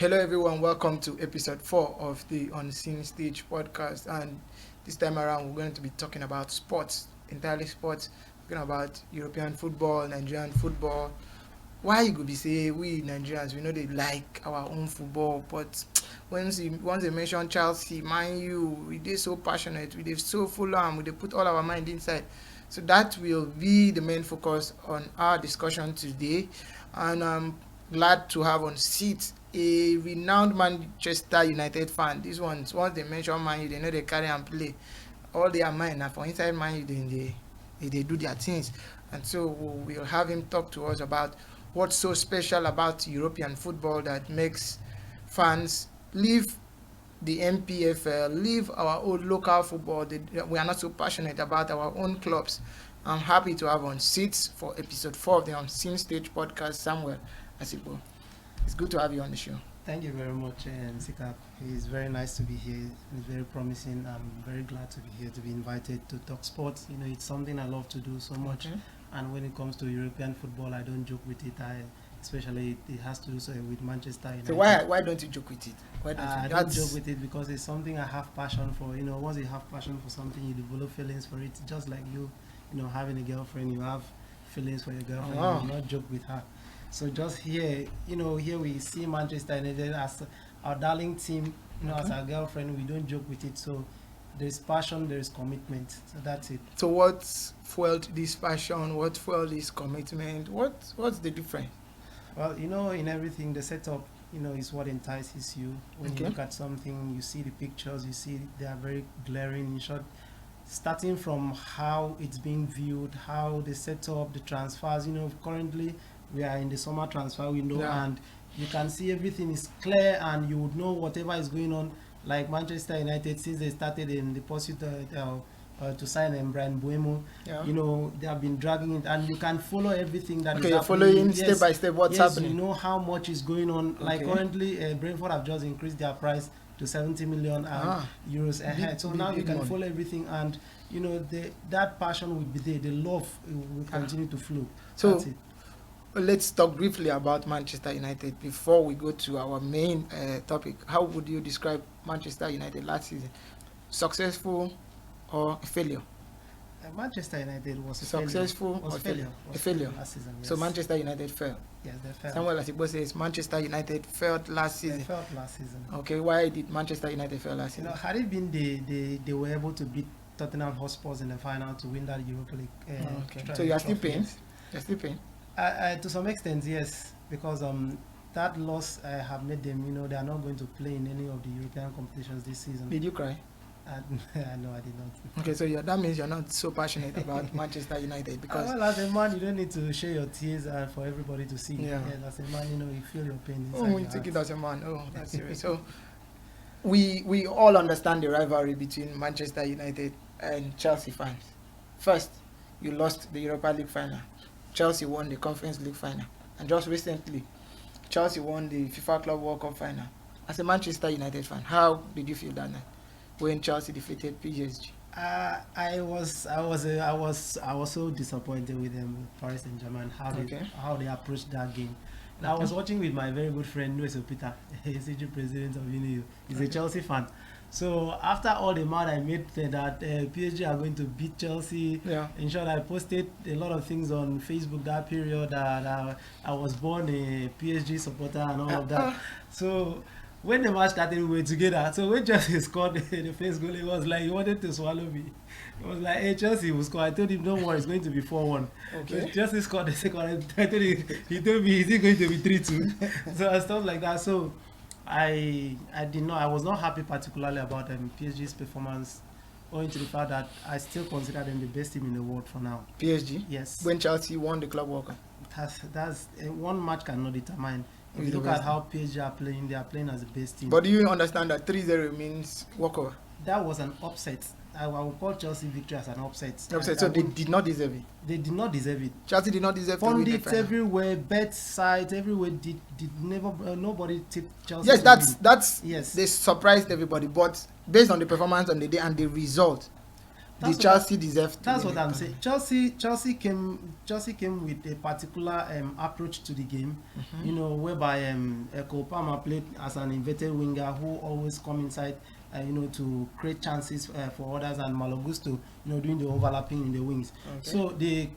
Hello, everyone. Welcome to episode 4 of the Unseen Stage podcast. And this time around, we're going to be talking about sports, entirely sports, talking about European football, Nigerian football. Why you could be say we Nigerians, we know they like our own football, but once they mention Chelsea, Man U, we they so passionate, we they so full on, we they put all our mind inside. So that will be the main focus on our discussion today, and I'm glad to have on seat a renowned Manchester United fan. These ones, once they mention Man U, they know they carry and play. All their mind now for inside Man U, they do their things, and so we'll have him talk to us about what's so special about European football that makes fans leave the NPFL, leave our old local football. We are not so passionate about our own clubs. I'm happy to have on seats for episode 4 of the Unseen Stage podcast, Samuel Asibo. It's good to have you on the show. Thank you very much, Sikap. It's very nice to be here. It's very promising. I'm very glad to be here, to be invited to talk sports. You know, it's something I love to do so much. Okay. And when it comes to European football, I don't joke with it. Especially it has to do so with Manchester United. So why don't you joke with it? I don't joke with it because it's something I have passion for. You know, once you have passion for something, you develop feelings for it. Just like you know, having a girlfriend, you have feelings for your girlfriend. Oh. You do not joke with her. So just here, here we see Manchester United as our darling team. You know, as our girlfriend, we don't joke with it. So there's passion, there's commitment. So that's it. So what fueled this passion? What fueled this commitment? What's the difference? Well, in everything, the setup, is what entices you. When you look at something, you see the pictures, you see they are very glaring. In short, starting from how it's being viewed, how the setup, the transfers. Currently we are in the summer transfer window, and you can see everything is clear, and you would know whatever is going on. Like Manchester United, since they started in the pursuit to sign Brian Buemo, they have been dragging it, and you can follow everything that is happening. You're following step by step what's happening. You know how much is going on. Like currently, Brentford have just increased their price to 70 million euros ahead. So now you can follow everything, and that passion will be there. The love will continue to flow. So that's it. Let's talk briefly about Manchester United before we go to our main topic. How would you describe Manchester United last season? Successful or a failure? Manchester United was successful or failure. A failure Last season, yes. So Manchester United failed. Yes, they failed. Samuel Asibo says Manchester United failed last season. They failed last season. Okay, why did Manchester United fail last season? Had it been they were able to beat Tottenham Hotspur in the final to win that Europa League. So you are still paying? You're still paying? To some extent, yes, because that loss have made them, they are not going to play in any of the European competitions this season. Did you cry? No, I did not. Okay, so that means you're not so passionate about Manchester United because... well, as a man, you don't need to share your tears for everybody to see. Yeah. As a man, you feel your pain inside Oh, you take it as a man. Oh, that's serious. So we all understand the rivalry between Manchester United and Chelsea fans. First, you lost the Europa League final. Chelsea won the Conference League final. And just recently, Chelsea won the FIFA Club World Cup final. As a Manchester United fan, how did you feel that night when Chelsea defeated PSG? I was so disappointed with them, Paris Saint-Germain, how they approached that game. And I was watching with my very good friend Luis Opita, he's the president of UNIU. He's a Chelsea fan. So after all the mad I made that PSG are going to beat Chelsea, in short, I posted a lot of things on Facebook that period that I was born a PSG supporter and all of that. So when the match started, we were together. So when Chelsea scored the first goal, it was like he wanted to swallow me. It was like, hey, Chelsea will score. I told him, don't worry, it's going to be 4-1. Okay. So Chelsea scored the second one. I told him, he told me, is it going to be 3-2? So stuff like that. So I was not happy particularly about PSG's performance, owing to the fact that I still consider them the best team in the world for now. PSG? Yes. When Chelsea won the Club World Cup? That's one match cannot determine. If you look at how PSG are playing, they are playing as the best team. But do you understand that 3-0 means walkover? That was an upset. I would call Chelsea victory as an upset. So they did not deserve it? They did not deserve it. Chelsea did not deserve to win the final? Pundits everywhere, bet sides everywhere did never, nobody tipped Chelsea. Yes, yes. They surprised everybody, but based on the performance on the day and the result, Did Chelsea deserve to That's win what I'm it? saying. Chelsea came with a particular approach to the game, whereby Cole Palmer played as an inverted winger who always come inside, to create chances for others, and Malo Gusto, doing the overlapping in the wings. Okay. So they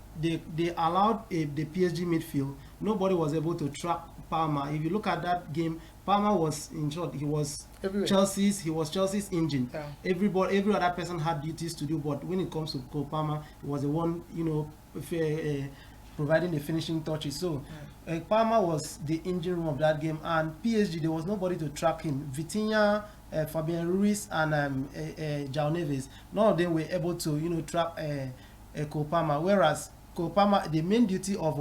allowed the PSG midfield. Nobody was able to track Palmer. If you look at that game, Palmer was, in short, he was everywhere. Chelsea's engine. Yeah. Every other person had duties to do, but when it comes to Cole Palmer, he was the one, providing the finishing touches. So Palmer was the engine room of that game, and PSG, there was nobody to track him. Vitinha, Fabian Ruiz, and João Neves, none of them were able to track Cole Palmer. Whereas Cole Palmer, the main duty of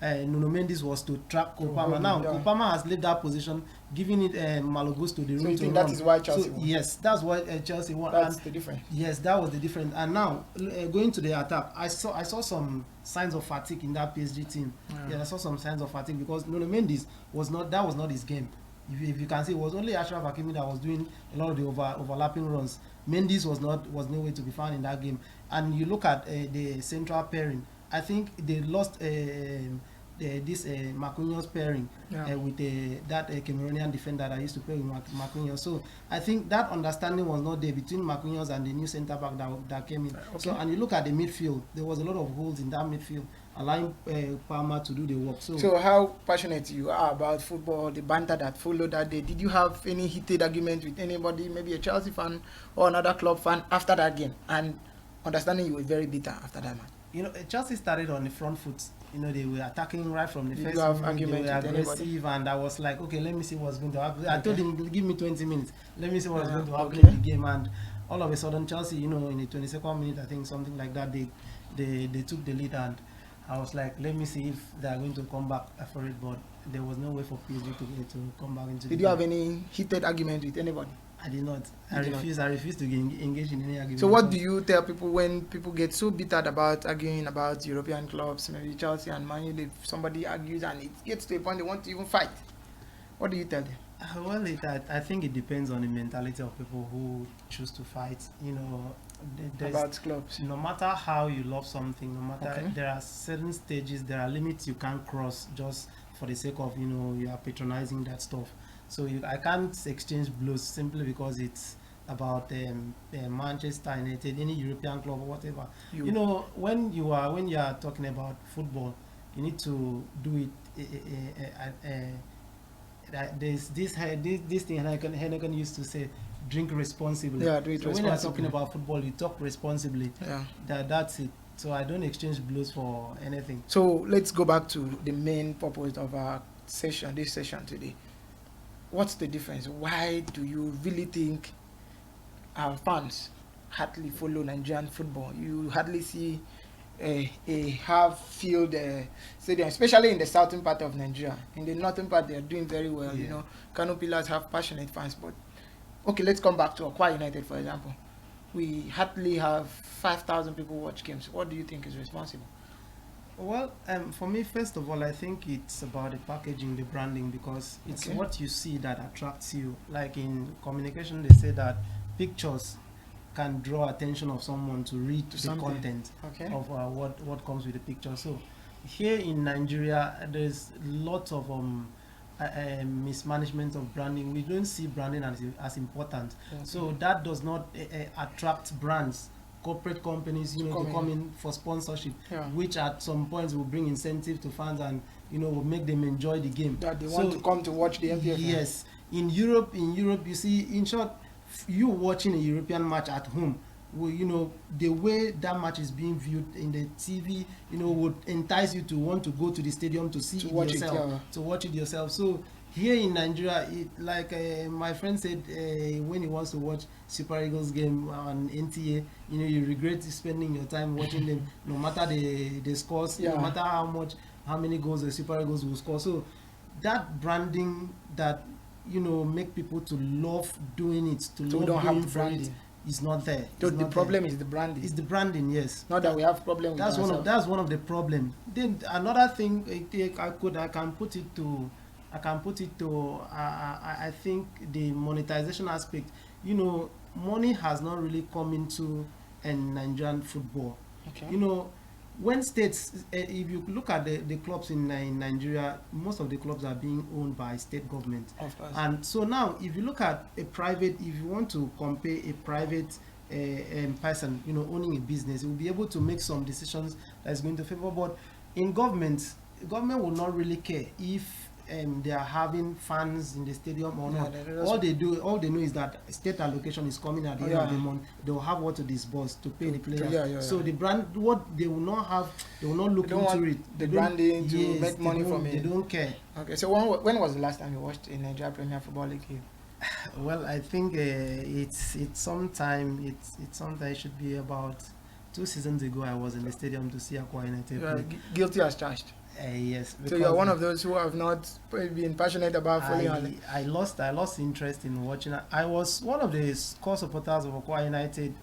Nuno Mendes was to track Cole Palmer. Now Cole Palmer has left that position, giving it Malo Gusto the room to run. So you think that is why Chelsea won? Yes, that's why Chelsea won. That's the difference. Yes, that was the difference. And now going to the attack, I saw some signs of fatigue in that PSG team. Yeah, I saw some signs of fatigue because Nuno Mendes was not his game. If you can see, it was only Achraf Hakimi that was doing a lot of the overlapping runs. Mendes was nowhere to be found in that game. And you look at the central pairing, I think they lost this Marquinhos pairing with that Cameroonian defender that used to play with Marquinhos. So I think that understanding was not there between Marquinhos and the new centre back that came in. Okay. So, and you look at the midfield, there was a lot of holes in that midfield, allowing Palmer to do the work. So how passionate you are about football, the banter that followed that day? Did you have any heated argument with anybody, maybe a Chelsea fan or another club fan after that game? And understanding you were very bitter after that match. Chelsea started on the front foot. They were attacking right from the first minute. They were aggressive, and I was like, okay, let me see what's going to happen. I told him, give me 20 minutes. Let me see what's going to happen in the game. And all of a sudden, Chelsea, in the 22nd minute, I think something like that, they took the lead, and I was like, let me see if they are going to come back for it. But there was no way for PSG to come back into the game. Did you have any heated argument with anybody? I did not. I refuse to engage in any argument. So what do you tell people when people get so bitter about arguing about European clubs, maybe Chelsea and Man U, if somebody argues and it gets to a point they want to even fight? What do you tell them? Well, I think it depends on the mentality of people who choose to fight. About clubs. No matter how you love something, no matter there are certain stages, there are limits you can't cross just for the sake of you are patronizing that stuff. So I can't exchange blows simply because it's about Manchester United, any European club or whatever. When you are talking about football, you need to do it. There's this thing Henneken used to say, drink responsibly. Yeah, do it responsibly. When you're talking about football, you talk responsibly. Yeah. That's it. So I don't exchange blows for anything. So let's go back to the main purpose of our session, this session today. What's the difference? Why do you really think our fans hardly follow Nigerian football? You hardly see a half-filled stadium, especially in the southern part of Nigeria. In the northern part, they are doing very well. Yeah. Kano Pillars have passionate fans. But okay, let's come back to Akwa United, for example. We hardly have 5,000 people watch games. What do you think is responsible? Well, for me, first of all, I think it's about the packaging, the branding, because it's what you see that attracts you. Like in communication, they say that pictures can draw attention of someone to read the content of what comes with the picture. So here in Nigeria, there's lots of mismanagement of branding. We don't see branding as important. So that does not attract brands. Corporate companies, to come in for sponsorship, which at some points will bring incentive to fans and will make them enjoy the game. That they want to come to watch the NPFL. Yes, in Europe, you see, in short, you watching a European match at home, the way that match is being viewed in the TV, would entice you to want to go to the stadium to see to watch it yourself. So here in Nigeria, like my friend said, when he wants to watch Super Eagles game on NTA, you regret spending your time watching them, no matter the scores, no matter how many goals the Super Eagles will score. So that branding that make people to love doing it, is not there. So the problem is the branding. It's the branding, yes. Not that we have problem with that's ourselves. That's one of the problem. Then another thing I can put it to. I think the monetization aspect. Money has not really come into and Nigerian football. Okay. You know, when states, if you look at the clubs in Nigeria, most of the clubs are being owned by state government. Of course. And so now, if you look at a private, if you want to compare a private person, owning a business, it will be able to make some decisions that is going to favor. But in government will not really care if they are having fans in the stadium or not. All they know is that state allocation is coming at the end of the month. They will have what to disburse to pay the players. So the brand, what they will not have, they will not look into it. The branding to make money from it. They don't care. Okay, so when was the last time you watched a Nigeria Premier Football League game? Well, I think it's sometime. It's sometime. It should be about 2 seasons ago. I was in the stadium to see Akwa United play. Guilty as charged. Yes. So you're one of those who have not been passionate about following. I lost interest in watching. I was one of the core supporters of Akwa United.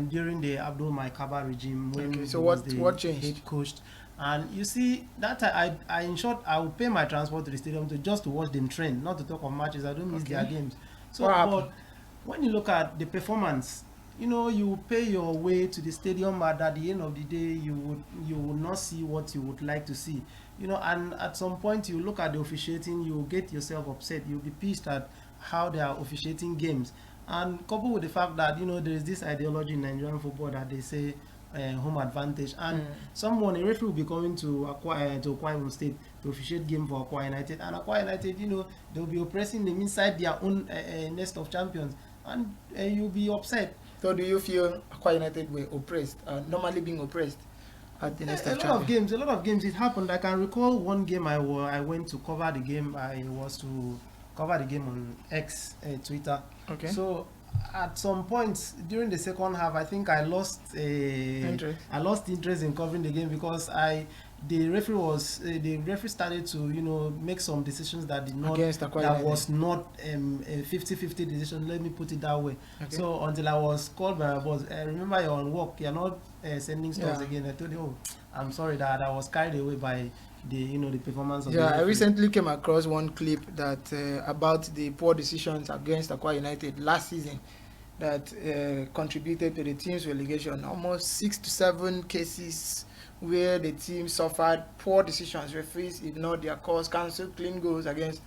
During the Abdul Maikaba regime when he was the what changed? Head coach. And you see that I in short I will pay my transport to the stadium just to watch them train, not to talk of matches. I don't miss their games. So, but when you look at the performance, you pay your way to the stadium, but at the end of the day, you will not see what you would like to see. And at some point, you look at the officiating, you get yourself upset. You'll be pissed at how they are officiating games. And coupled with the fact that, there is this ideology in Nigerian football that they say home advantage. And a referee will be coming to Akwa State to officiate game for Akwa United. And Akwa United, they'll be oppressing them inside their own nest of champions. And you'll be upset. So do you feel Akwa United were oppressed, normally being oppressed at the nest of champions? A lot of games it happened. I can recall one game I went to cover the game. I was to cover the game on X, Twitter. Okay. So at some point during the second half, I think I lost interest in covering the game because the referee started to make some decisions that was not a 50-50 decision. Let me put it that way. Okay. So until I was called by my boss, remember you're on work, you're not sending stuff again. I told you, I'm sorry that I was carried away by the performance of the referee. I recently came across one clip that about the poor decisions against Akwa United last season that contributed to the team's relegation. Almost 6 to 7 cases where the team suffered poor decisions. Referees ignored their calls, cancelled clean goals against,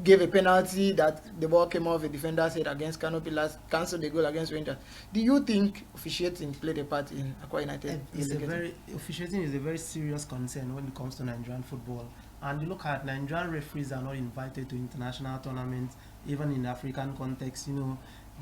gave a penalty that the ball came off a defender's head against Kano Pillars, cancelled the goal against Rangers. Do you think officiating played a part in Akwa United? Officiating is a very serious concern when it comes to Nigerian football. And you look at Nigerian referees are not invited to international tournaments, even in the African context.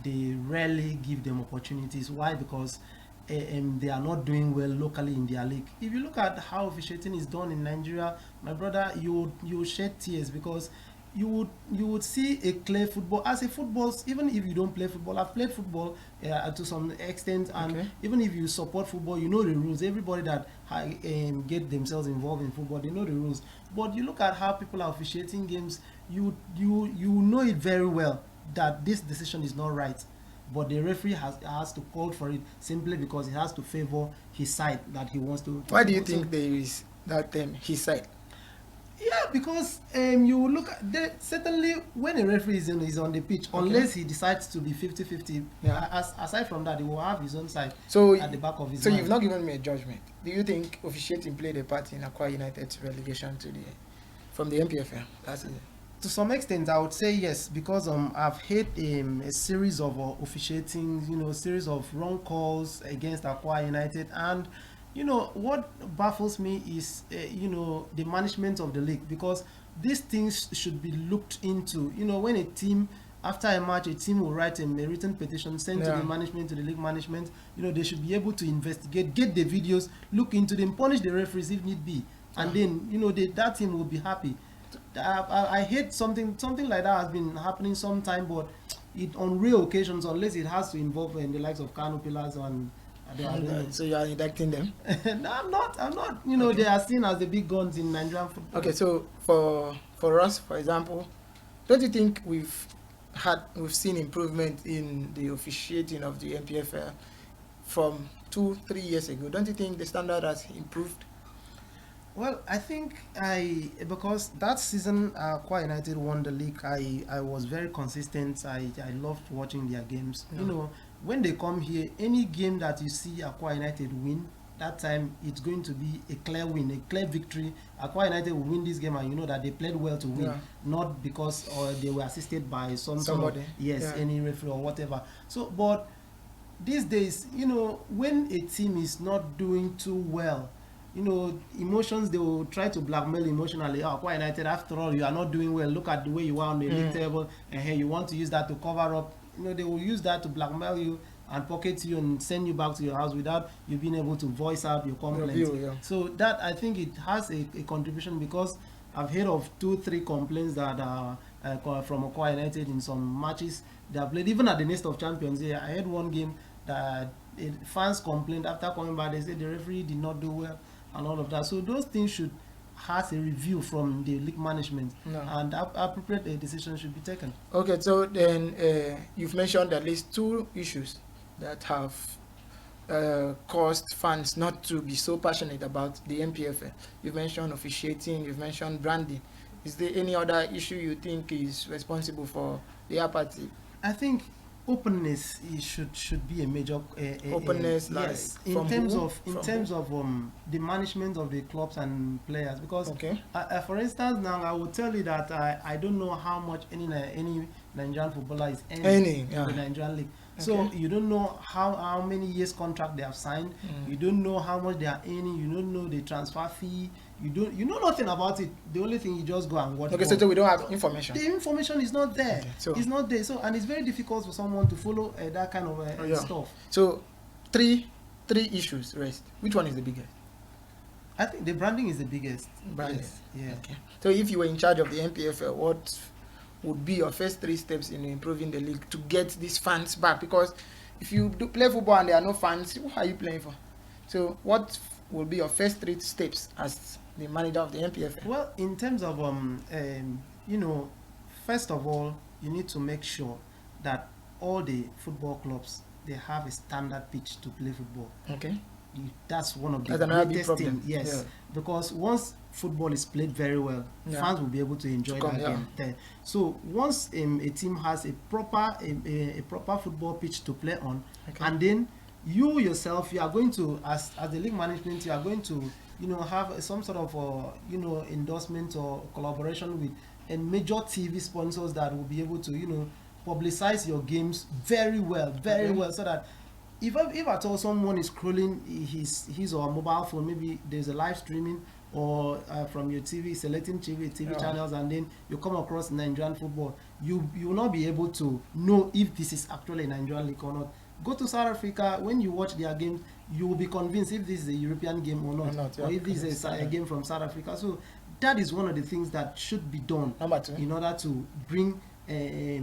They rarely give them opportunities. Why? Because they are not doing well locally in their league. If you look at how officiating is done in Nigeria, my brother, you shed tears because you would see a clear football as a football. Even if you don't play football, I've played football to some extent, and even if you support football, you know the rules. Everybody that get themselves involved in football, they know the rules. But you look at how people are officiating games, you know it very well that this decision is not right. But the referee has to call for it simply because he has to favor his side that he wants to. Why do you think there is that term, his side? Yeah, because you look at certainly when a referee is on the pitch, unless he decides to be 50-50, aside from that, he will have his own side at the back of his mind. So you've not given me a judgment. Do you think officiating played a part in Akwa United's relegation from the NPFL? That's it. To some extent, I would say yes, because I've had a series of officiating, series of wrong calls against Akwa United, and what baffles me is the management of the league, because these things should be looked into. When a team, after a match, a team will write a written petition sent to the management, to the league management. They should be able to investigate, get the videos, look into them, punish the referees if need be, and then that team will be happy. I hate something like that has been happening sometime, but on rare occasions, unless it has to involve in the likes of Kano Pillars and so you are indicting them? No, I'm not. They are seen as the big guns in Nigerian football. Okay, so for us, for example, don't you think we've seen improvement in the officiating of the NPFL from 2-3 years ago? Don't you think the standard has improved? Well, I think because that season Akwa United won the league, I was very consistent. I loved watching their games. when they come here, any game that you see Akwa United win, that time it's going to be a clear win, a clear victory. Akwa United will win this game, and you know that they played well to win, not because they were assisted by somebody, any referee or whatever. So, but these days, you know, when a team is not doing too well, you know, emotions, they will try to blackmail emotionally. Oh, Akwa United, after all, you are not doing well. Look at the way you are on the league table, and hey, you want to use that to cover up. You know, they will use that to blackmail you and pocket you and send you back to your house without you being able to voice out your complaints. So that, I think it has a contribution, because I've heard of 2-3 complaints that are from Akwa United in some matches they have played, even at the Nest of Champions. Yeah, I had one game that fans complained after coming back. They said the referee did not do well and all of that. So those things should has a review from the league management, and appropriate decision should be taken. Okay, so then you've mentioned at least 2 issues that have caused fans not to be so passionate about the NPFL. You've mentioned officiating, you've mentioned branding. Is there any other issue you think is responsible for the apathy? I think openness should be a major openness. Yes, in terms of the management of the clubs and players, because for instance, now I will tell you that I don't know how much any Nigerian footballer is earning in the Nigerian league. So you don't know how many years contract they have signed. You don't know how much they are earning. You don't know the transfer fee. You know nothing about it. The only thing, you just go and watch. Okay, so we don't have information. The information is not there. So it's not there. So, and it's very difficult for someone to follow that kind of stuff. So, three issues rest. Which one is the biggest? I think the branding is the biggest. Branding. Yes. Yeah. Okay. So if you were in charge of the NPFL, what would be your first 3 steps in improving the league to get these fans back? Because if you do play football and there are no fans, who are you playing for? So what will be your first 3 steps as the manager of the NPFL? Well, in terms of you know, first of all, you need to make sure that all the football clubs, they have a standard pitch to play football. Okay. That's one of the greatest things. Yes, because once football is played very well, fans will be able to enjoy that game there. So once a team has a proper football pitch to play on, and then you yourself, you are going to, as the league management, you are going to, you know, have some sort of you know, endorsement or collaboration with major TV sponsors that will be able to, you know, publicize your games very well, so that if at all someone is scrolling his or mobile phone, maybe there's a live streaming or from your TV, selecting TV channels, and then you come across Nigerian football, you will not be able to know if this is actually a Nigerian league or not. Go to South Africa, when you watch their games, you will be convinced if this is a European game or not, or if this is a game from South Africa. So that is one of the things that should be done in order to bring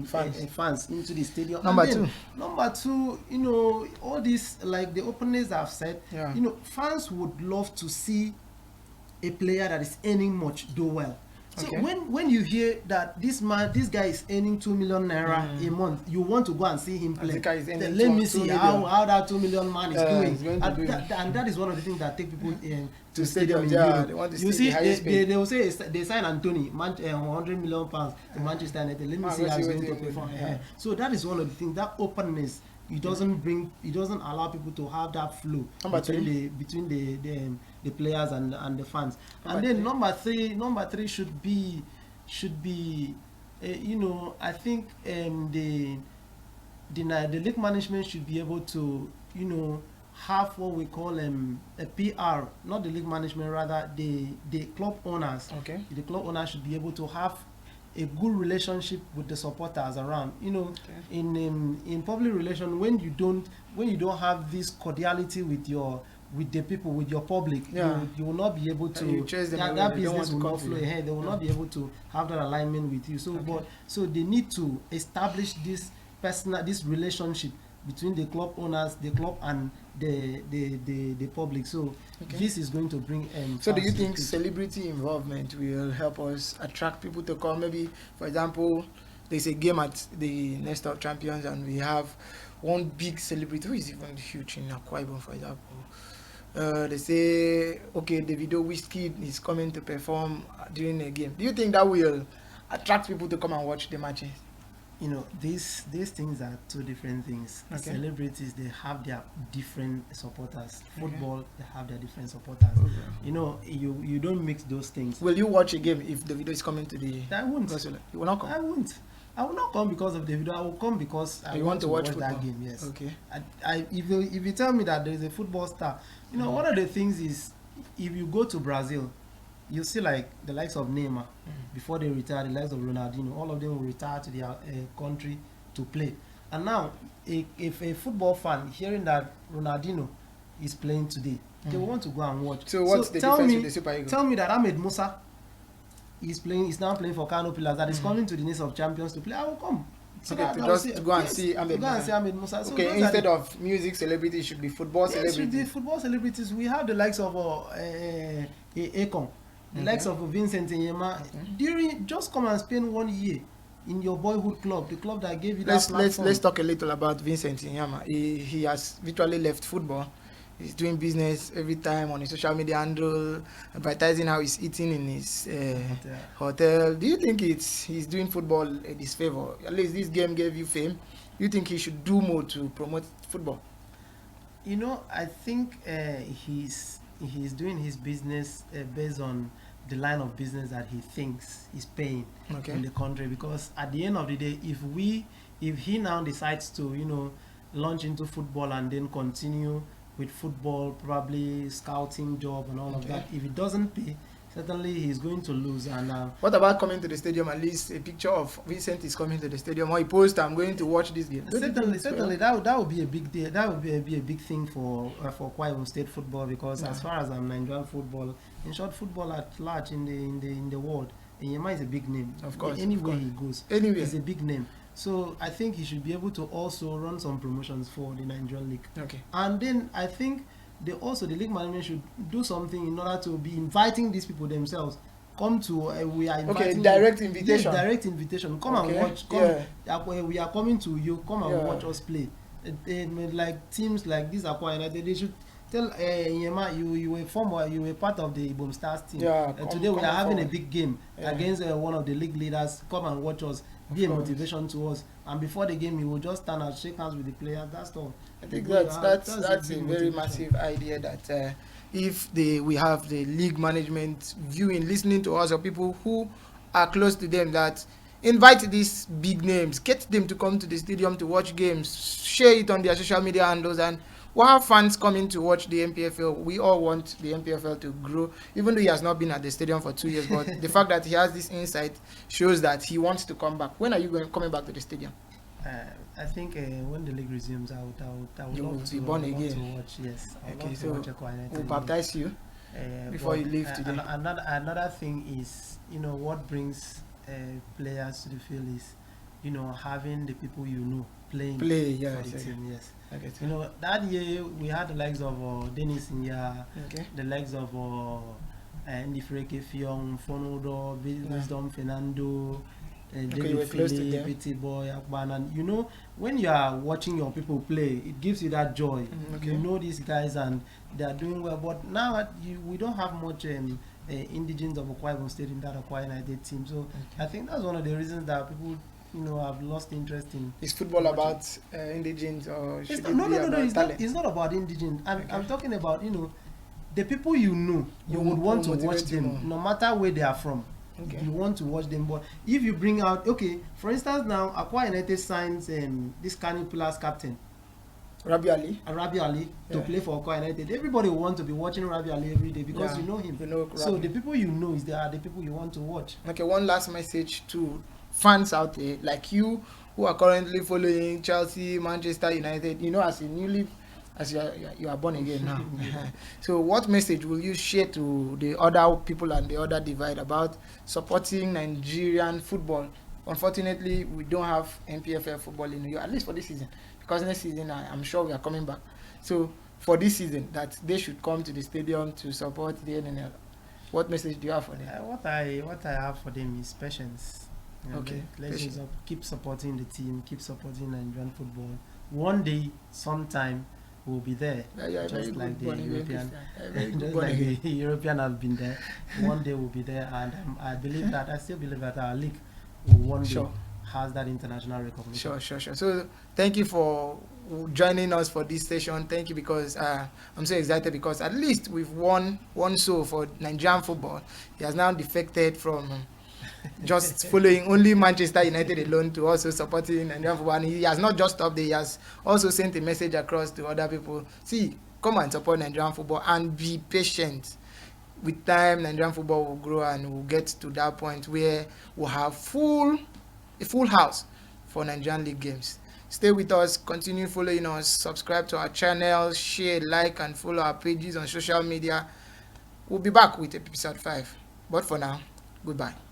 fans into the stadium. Number two, you know, all this, like the openness I've said, you know, fans would love to see a player that is earning much do well. So when you hear that this guy is earning 2 million naira a month, you want to go and see him play. Let me see how that 2 million man is doing. And that is one of the things that take people to stadium in Europe. You see, they will say they sign Anthony, 100 million pounds to Manchester United. Let me see how he's going to perform. So that is one of the things, that openness. It doesn't allow people to have that flow between the players and the fans. And then number three should be you know, I think the league management should be able to, you know, have what we call a PR, not the league management, rather the club owners. The club owners should be able to have a good relationship with the supporters around. You know, in public relation, when you don't have this cordiality with the people, with your public, you will not be able to that business will not flow ahead. They will not be able to have that alignment with you. So they need to establish this relationship between the club owners, the club, and the public. So this is going to bring so do you think celebrity involvement will help us attract people to come? Maybe, for example, there's a game at the Nest of Champions and we have one big celebrity who is even huge in Akwa Ibom, for example. They say, okay, Davido Whiskey is coming to perform during a game. Do you think that will attract people to come and watch the matches? these things are two different things. Okay. Celebrities, they have their different supporters. Football, they have their different supporters. Okay. You don't mix those things. Will you watch a game if the video is coming to the? I won't. You will not come. I won't. I will not come because of the video. I will come because I want to watch that game. Yes. Okay. If you tell me that there is a football star, one of the things is, if you go to Brazil, you see like the likes of Neymar, before they retire, the likes of Ronaldinho, all of them will retire to their country to play. And now, if a football fan hearing that Ronaldinho is playing today, they want to go and watch. So what's the difference with the Super Eagles? Tell me that Ahmed Musa is now playing for Kano Pillars, that is coming to the Nation of Champions to play. I will come. So to go and see Ahmed Musa. So okay, instead of music celebrities, it should be football celebrities. It should be football celebrities. We have the likes of Akon, the likes of Vincent Nyema. Just come and spend 1 year in your boyhood club, the club that gave you that platform. Let's talk a little about Vincent Nyema. He has virtually left football. He's doing business every time on his social media handle, advertising how he's eating in his hotel. Do you think he's doing football a disfavor? At least this game gave you fame. Do you think he should do more to promote football? I think he's doing his business based on the line of business that he thinks is paying in the country. Because at the end of the day, if he now decides to launch into football and then continue with football, probably scouting job and all of that, if it doesn't pay, certainly he's going to lose. And what about coming to the stadium? At least a picture of Vincent is coming to the stadium, or he posts, "I'm going to watch this game." Certainly, that would be a big deal. That would be a big thing for Akwa Ibom State football, because as far as Nigerian football, in short, football at large in the world, Nyema is a big name. Of course, anywhere he goes, he's a big name. So I think he should be able to also run some promotions for the Nigerian league. Okay. And then I think the league management should do something in order to be inviting these people themselves. Come to we are inviting. Okay, direct invitation. Yes, direct invitation. Come and watch. We are coming to you. Come and watch us play. Like teams like this Akwa United, they should tell Nyema, you were part of the Ibom Stars team. Today we are having a big game against one of the league leaders. Come and watch us. Be a motivation to us, and before the game you will just stand and shake hands with the players. That's all. I think that's a very massive idea, that if we have the league management viewing, listening to us, or people who are close to them, that invite these big names, get them to come to the stadium to watch games, share it on their social media handles, and we'll have fans coming to watch the NPFL. We all want the NPFL to grow, even though he has not been at the stadium for 2 years. But the fact that he has this insight shows that he wants to come back. When are you coming back to the stadium? I think when the league resumes, I would you love will to be born love again. to watch. Yes. Okay, so watch we'll baptize you before you leave today. Another thing is, what brings players to the field is, having the people playing for the team. Yes. Okay. That year we had the likes of Dennis Inya, the likes of Ndifreke Fiong, Fonodo, Wisdom Fernando, David Philip, Petit Boy, Akban. And when you are watching your people play, it gives you that joy. You know these guys and they are doing well. But now we don't have much indigenes of Akwa Ibom State in that Akwa United team. So I think that's one of the reasons that people have lost interest in. Is football about indigenes, or should it's not about indigenes. I'm talking about the people you would want to watch them no matter where they are from. You want to watch them. But if you bring out, for instance, now Akwa United signs this Kano Pillars captain Rabi Ali to play for Akwa United. Everybody will want to be watching Rabi Ali every day because you know him. So the people are the people you want to watch. Okay, one last message to fans out there like you who are currently following Chelsea, Manchester United, as you are born again now. So what message will you share to the other people and the other divide about supporting Nigerian football? Unfortunately, we don't have NPFL football in New York, at least for this season, because next season I'm sure we are coming back. So for this season, that they should come to the stadium to support the NNL. What message do you have for them? What I have for them is patience. Let's keep supporting the team, keep supporting Nigerian football. One day, sometime, we'll be there. Just like the European, the European have been there. One day we'll be there, and I still believe that our league will one day has that international recognition. Sure. So thank you for joining us for this session. Thank you, because I'm so excited, because at least we've won one show for Nigerian football. He has now defected from just following only Manchester United alone to also supporting Nigerian football. And he has not just stopped there, he has also sent a message across to other people. See, come and support Nigerian football and be patient. With time, Nigerian football will grow and we'll get to that point where we'll have a full house for Nigerian League games. Stay with us, continue following us, subscribe to our channel, share, like, and follow our pages on social media. We'll be back with episode 5. But for now, goodbye.